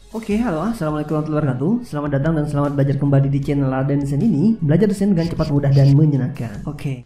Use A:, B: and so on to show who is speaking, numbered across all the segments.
A: Oke, halo, assalamualaikum warahmatullahi wabarakatuh. Selamat datang dan selamat belajar kembali di channel Ardan Desain ini. Belajar desain dengan cepat, mudah, dan menyenangkan. Oke.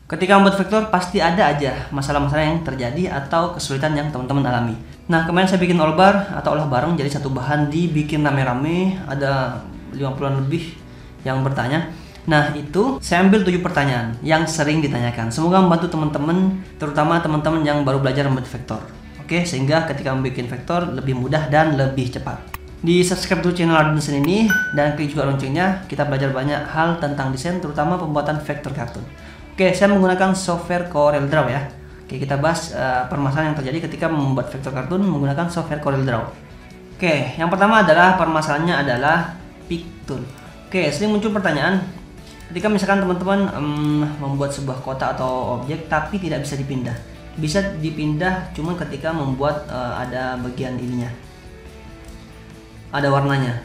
A: Ketika membuat vektor pasti ada aja masalah-masalah yang terjadi atau kesulitan yang teman-teman alami. Nah, kemarin saya bikin olbar atau olah bareng jadi satu bahan dibikin rame-rame, ada 50-an lebih yang bertanya. Nah, itu saya ambil 7 pertanyaan yang sering ditanyakan. Semoga membantu teman-teman, terutama teman-teman yang baru belajar membuat vektor. Oke, sehingga ketika membuat vektor lebih mudah dan lebih cepat. Di subscribe dulu channel Ardan Desain ini dan klik juga loncengnya. Kita belajar banyak hal tentang desain, terutama pembuatan vektor kartun. Oke, saya menggunakan software CorelDRAW ya. Oke, kita bahas permasalahan yang terjadi ketika membuat vektor kartun menggunakan software CorelDRAW. Oke, yang pertama adalah permasalahannya adalah pick tool. Oke, sering muncul pertanyaan ketika misalkan teman-teman membuat sebuah kotak atau objek tapi tidak bisa dipindah. Bisa dipindah cuma ketika membuat ada bagian ininya, ada warnanya.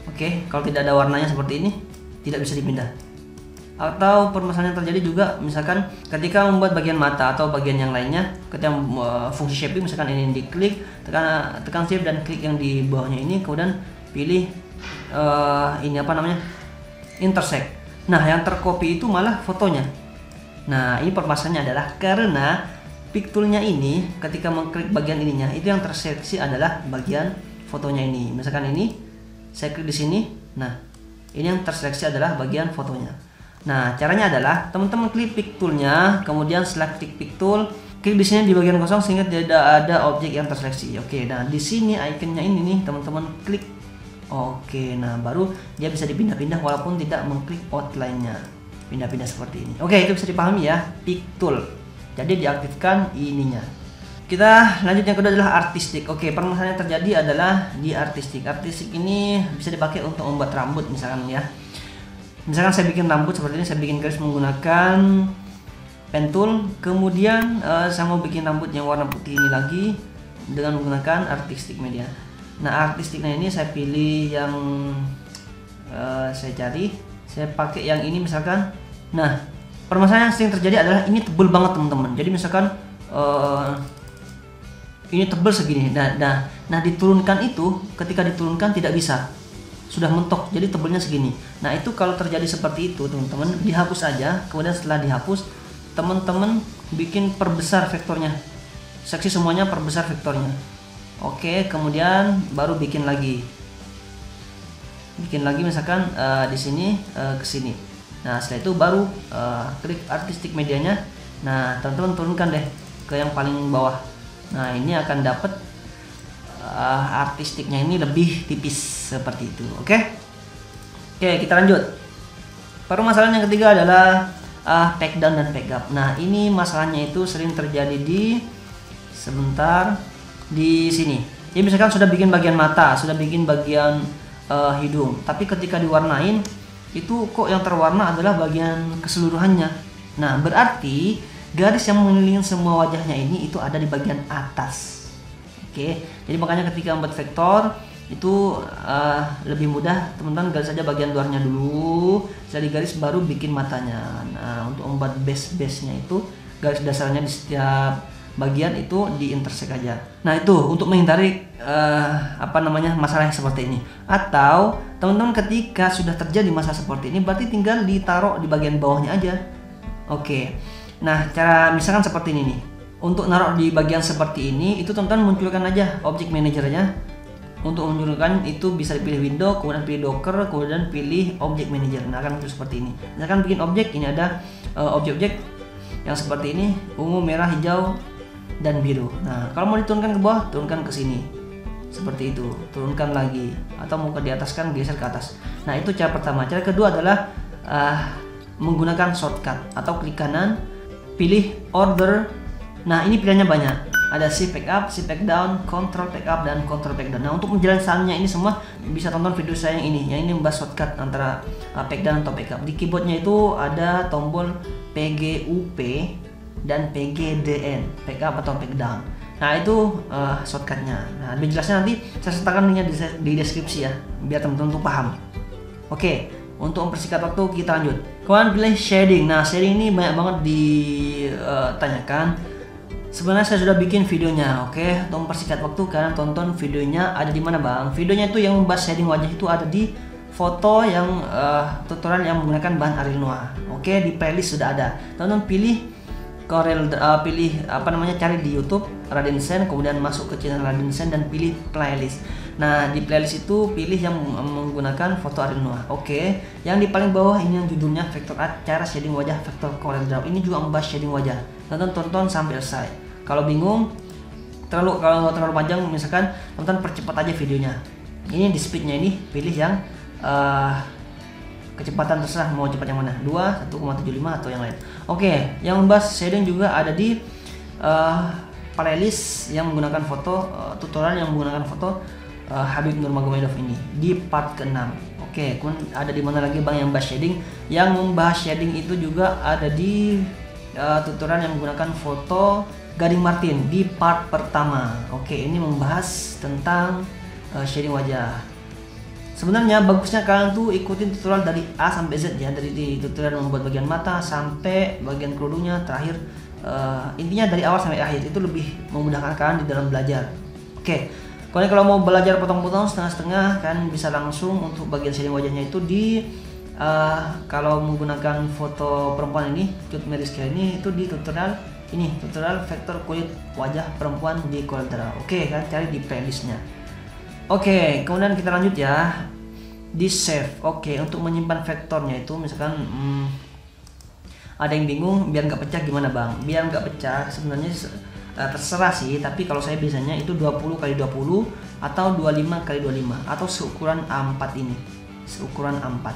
A: Oke, kalau tidak ada warnanya seperti ini tidak bisa dipindah. Atau permasalahan yang terjadi juga misalkan ketika membuat bagian mata atau bagian yang lainnya, ketika fungsi shaping misalkan ini diklik, tekan shift dan klik yang di bawahnya ini, kemudian pilih ini apa namanya, intersect. Nah, yang tercopy itu malah fotonya. Nah, ini permasalahannya adalah karena pick toolnya ini ketika mengklik bagian ininya, itu yang terseleksi adalah bagian fotonya ini. Misalkan ini saya klik di sini, nah ini yang terseleksi adalah bagian fotonya. Nah, caranya adalah teman-teman klik pick toolnya, kemudian setelah klik pick tool, klik di sini di bagian kosong sehingga tidak ada objek yang terseleksi. Oke, nah di sini ikonnya ini nih teman-teman klik. Oke, nah baru dia bisa dipindah-pindah walaupun tidak mengklik outline-nya. Pindah-pindah seperti ini. Oke, itu bisa dipahami ya, pick tool. Jadi diaktifkan ininya. Kita lanjut, yang kedua adalah artistic. Oke, permasalahan yang terjadi adalah di artistic. Artistic ini bisa dipakai untuk membuat rambut misalkan ya. Misalkan saya bikin rambut seperti ini, saya bikin garis menggunakan pen tool. Kemudian saya mau bikin rambut yang warna putih ini lagi dengan menggunakan artistic media. Nah, artisticnya ini saya pilih yang saya cari. Saya pakai yang ini misalkan. Nah, permasalahan yang sering terjadi adalah ini tebel banget teman-teman. Jadi misalkan ini tebel segini. Nah diturunkan itu, ketika diturunkan tidak bisa, sudah mentok. Jadi tebelnya segini. Nah, itu kalau terjadi seperti itu teman-teman, dihapus aja. Kemudian setelah dihapus, teman-teman bikin perbesar vektornya. Seksi semuanya perbesar vektornya. Oke, kemudian baru bikin lagi misalkan di sini ke sini. Nah, setelah itu baru klik artistic medianya. Nah, teman-teman turunkan deh ke yang paling bawah. Nah, ini akan dapat artistiknya ini lebih tipis seperti itu. Oke, kita lanjut. Permasalahan yang ketiga adalah pack down dan pack up. Nah, ini masalahnya itu sering terjadi di sini. Jadi misalkan sudah bikin bagian mata, sudah bikin bagian hidung, tapi ketika diwarnain itu kok yang terwarna adalah bagian keseluruhannya. Nah, berarti garis yang mengelilingi semua wajahnya ini itu ada di bagian atas. Oke, jadi makanya ketika membuat vektor itu lebih mudah, teman-teman garis saja bagian luarnya dulu, jadi garis baru bikin matanya. Nah, untuk membuat base-nya itu garis dasarnya di setiap bagian itu di intersect aja. Nah, itu untuk menghindari masalah yang seperti ini. Atau teman-teman ketika sudah terjadi masalah seperti ini, berarti tinggal ditaruh di bagian bawahnya aja. Oke. Nah, cara misalkan seperti ini nih. Untuk naruh di bagian seperti ini, itu teman-teman munculkan aja object manajernya. Untuk memunculkan itu bisa dipilih window, kemudian pilih docker, kemudian pilih object manager. Nah, akan muncul seperti ini. Misalkan bikin objek, ini ada objek-objek yang seperti ini, ungu, merah, hijau, dan biru. Nah, kalau mau diturunkan ke bawah, turunkan ke sini seperti itu, turunkan lagi, atau mau ke di atas kan geser ke atas. Nah, itu cara pertama. Cara kedua adalah menggunakan shortcut atau klik kanan, pilih order. Nah, ini pilihannya banyak, ada shift pack up, shift pack down, control pack up, dan control pack down. Nah, untuk menjelaskannya ini semua bisa tonton video saya yang ini membahas shortcut antara pack down atau pack up. Di keyboardnya itu ada tombol PGUP dan PGDN, pack up atau pack down. Nah, itu shortcutnya. Nah, lebih jelasnya nanti saya sertakan linknya di deskripsi ya, biar teman-teman tuh paham. Oke, untuk mempersingkat waktu kita lanjut. Kemudian pilih shading. Nah, shading ini banyak banget ditanyakan. Sebenarnya saya sudah bikin videonya, oke. Untuk mempersingkat waktu, kalian tonton videonya ada di mana bang? Videonya itu yang membahas shading wajah itu ada di foto yang tutorial yang menggunakan bahan Arial Noah. Oke, di playlist sudah ada. Tonton, pilih Corel, pilih cari di YouTube Raden Sen, kemudian masuk ke channel Raden Sen dan pilih playlist. Nah, di playlist itu pilih yang menggunakan foto Arial Noah. Oke, yang di paling bawah ini yang judulnya Vector Art, cara shading wajah vektor Corel Draw. Ini juga membahas shading wajah. Tonton sampai selesai. Kalau bingung, kalau terlalu panjang, misalkan tonton percepat aja videonya. Ini di speednya ini pilih yang kecepatan terserah mau cepat yang mana, 1,75 atau yang lain. Oke, yang membahas shading juga ada di playlist yang menggunakan foto, tutorial yang menggunakan foto Habib Nurmagomedov ini di part ke-6. Oke, kemudian ada di mana lagi bang yang bahas shading? Yang membahas shading itu juga ada di tutorial yang menggunakan foto Gading Martin di part pertama. Oke, ini membahas tentang shading wajah. Sebenarnya bagusnya kalian tuh ikutin tutorial dari A sampai Z ya, dari tutorial membuat bagian mata sampai bagian kerudungnya terakhir. Intinya dari awal sampai akhir itu lebih memudahkan kalian di dalam belajar. Oke, kalau mau belajar potong-potong setengah-setengah, kalian bisa langsung untuk bagian shading wajahnya itu di kalau menggunakan foto perempuan ini, Cut Meriska ini itu di tutorial ini, tutorial vektor kulit wajah perempuan di Corel Draw. Oke, kan cari di playlistnya. Oke, kemudian kita lanjut ya di save. Oke, untuk menyimpan vektornya itu misalkan ada yang bingung biar nggak pecah gimana bang? Biar nggak pecah sebenarnya terserah sih, tapi kalau saya biasanya itu 20x20 atau 25x25 atau seukuran A4 ini, seukuran A4.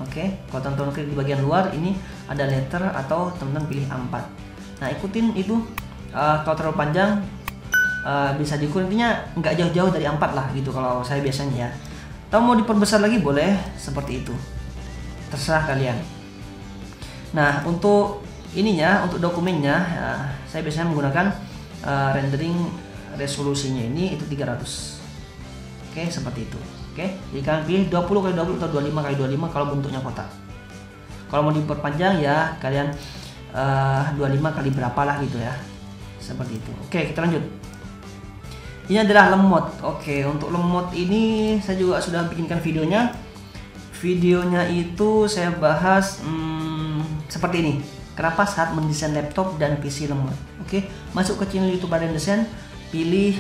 A: Oke, kalau teman-teman klik di bagian luar ini ada letter atau teman-teman pilih A4. Nah, ikutin itu. Kalau terlalu panjang bisa diukur, intinya nggak jauh-jauh dari 4 lah gitu kalau saya biasanya ya. Atau mau diperbesar lagi boleh seperti itu, terserah kalian. Nah, untuk ininya, untuk dokumennya saya biasanya menggunakan rendering resolusinya ini itu 300. Oke, seperti itu. Oke, jadi kalian pilih 20x20 atau 25x25 kalau bentuknya kotak. Kalau mau diperpanjang ya kalian 25 kali berapa lah gitu ya, seperti itu. Oke, kita lanjut. Ini adalah lemot. Oke, untuk lemot ini saya juga sudah bikinkan videonya. Videonya itu saya bahas seperti ini. Kenapa saat mendesain laptop dan PC lemot? Oke, masuk ke channel YouTube Raden Desain, pilih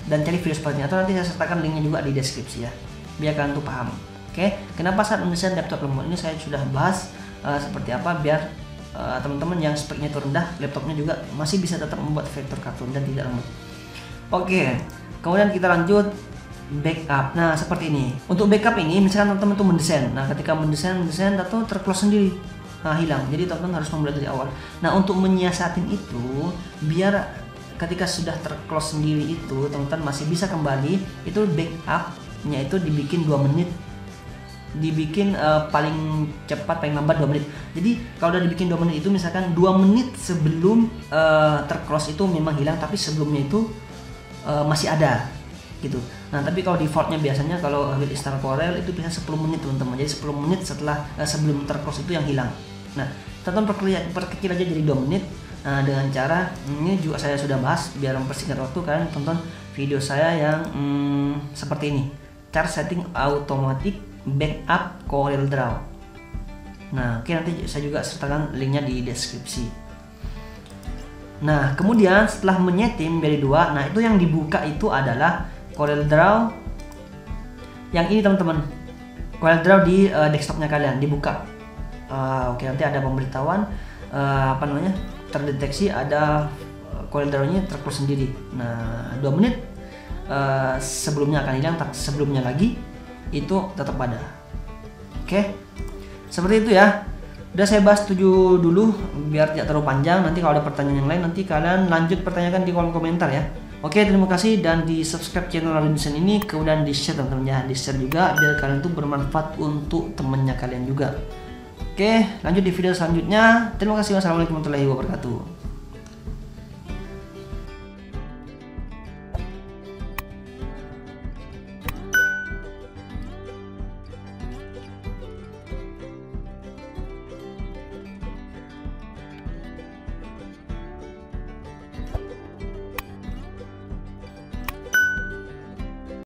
A: dan cari video seperti ini. Atau nanti saya sertakan linknya juga di deskripsi ya, biar kalian tuh paham. Oke, kenapa saat mendesain laptop lemot? Ini saya sudah bahas seperti apa biar teman-teman yang speknya itu rendah, laptopnya juga masih bisa tetap membuat vektor kartun dan tidak lemot. Oke, kemudian kita lanjut backup. Nah, seperti ini. Untuk backup ini, misalkan teman-teman tuh mendesain. Nah, ketika mendesain atau terclose sendiri, hilang. Jadi teman-teman harus memulai dari awal. Nah, untuk menyiasatin itu, biar ketika sudah terclose sendiri itu, teman-teman masih bisa kembali. Itu backupnya itu dibikin 2 menit. Dibikin paling cepat paling lambat 2 menit. Jadi kalau udah dibikin 2 menit itu misalkan 2 menit sebelum terclose itu memang hilang, tapi sebelumnya itu masih ada gitu. Nah, tapi kalau defaultnya biasanya kalau Adobe Install Corel itu bisa 10 menit teman-teman. Jadi 10 menit setelah sebelum terclose itu yang hilang. Nah, teman-teman perkecil aja jadi 2 menit. Nah, dengan cara ini juga saya sudah bahas biar mempersingkat waktu, kalian tonton video saya yang seperti ini. Cara setting automatic backup Corel Draw. Nah, oke, nanti saya juga sertakan linknya di deskripsi. Nah, kemudian setelah menyetim dari 2, nah itu yang dibuka itu adalah Corel Draw yang ini teman-teman. Corel Draw di desktopnya kalian dibuka. Oke, nanti ada pemberitahuan terdeteksi ada Corel Draw-nya terclose sendiri. Nah, 2 menit sebelumnya akan hilang, tapi sebelumnya lagi itu tetap ada. Oke, seperti itu ya. Udah saya bahas 7 dulu biar tidak terlalu panjang. Nanti kalau ada pertanyaan yang lain nanti kalian lanjut pertanyakan di kolom komentar ya. Oke, terima kasih dan di subscribe channel Raden Desain ini, kemudian di share teman-teman ya, di share juga biar kalian tuh bermanfaat untuk temennya kalian juga. Oke, lanjut di video selanjutnya. Terima kasih. Wassalamualaikum warahmatullahi wabarakatuh.